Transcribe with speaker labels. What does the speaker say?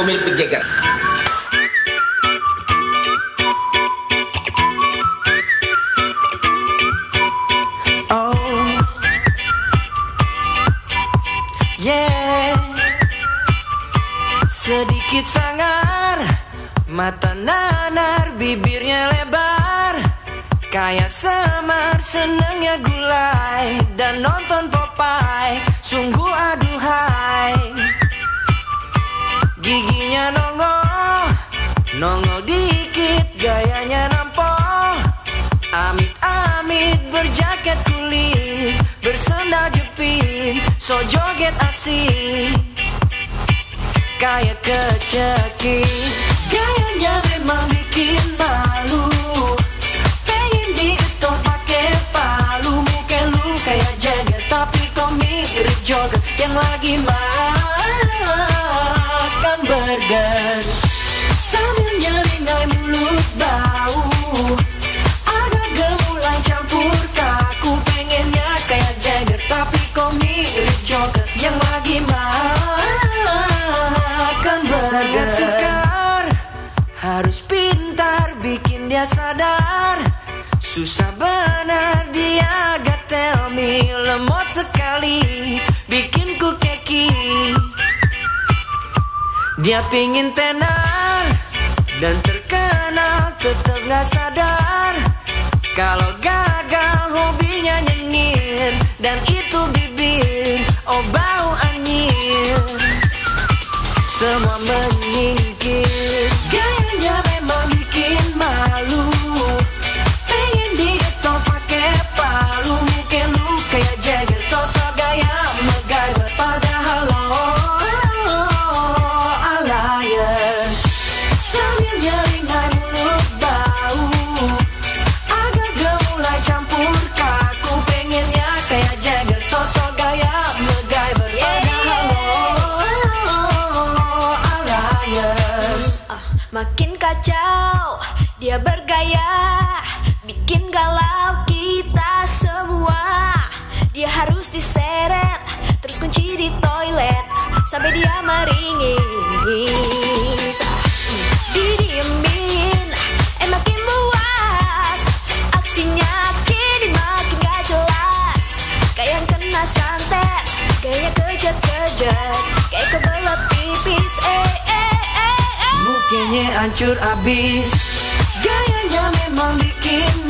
Speaker 1: milik Mick Jagger.
Speaker 2: Oh, yeah. Sedikit sangar, mata nanar, bibirnya lebar, kayak Semar senengnya gulai dan nonton Popeye. Sungguh aduhai, giginya nongol, nongol dikit, gayanya nampol. Amit-amit berjaket kulit, bersandal jepit, so joget asik, kayak kecekik. Gayanya memang bikin malu, pengen digetok pakai palu. Muka lu kayak Jagger, tapi kok mirip Joget yang lagi makan burger sambil nyeringai mulut bau. Agak gemulai campur kaku, pengennya kayak Jagger, tapi kok mirip Joget yang lagi makan burger. Sangat sukar, harus pintar bikin dia sadar. Susah benar dia gak tell me, lemot sekali bikin ku keki. Dia pingin tenar dan terkenal, tetep gak sadar kalau gagal hobinya nyengir, dan itu bibir, oh bau anyir, semua menyingkir. Gayanya memang bikin malu, pengen digetok pakai palu. Mungkin lu kayak Jagger, sosok gaya MacGyver, padahal lo Alliance. Sambil nyeringai mulut bau, agak gemulai campur kaku, pengennya kayak Jagger, sosok gaya MacGyver, padahal lo Alliance.
Speaker 3: Makin kacau, dia bergaya, bikin galau kita semua. Dia harus diseret, terus kunci di toilet, sampai dia meringis. Didiemin, makin buas, aksinya kini makin gak jelas, kayak yang kena santet, gayanya kejat-kejat, kayak kebelet pipis.
Speaker 2: Mukanya hancur abis, gayanya memang bikin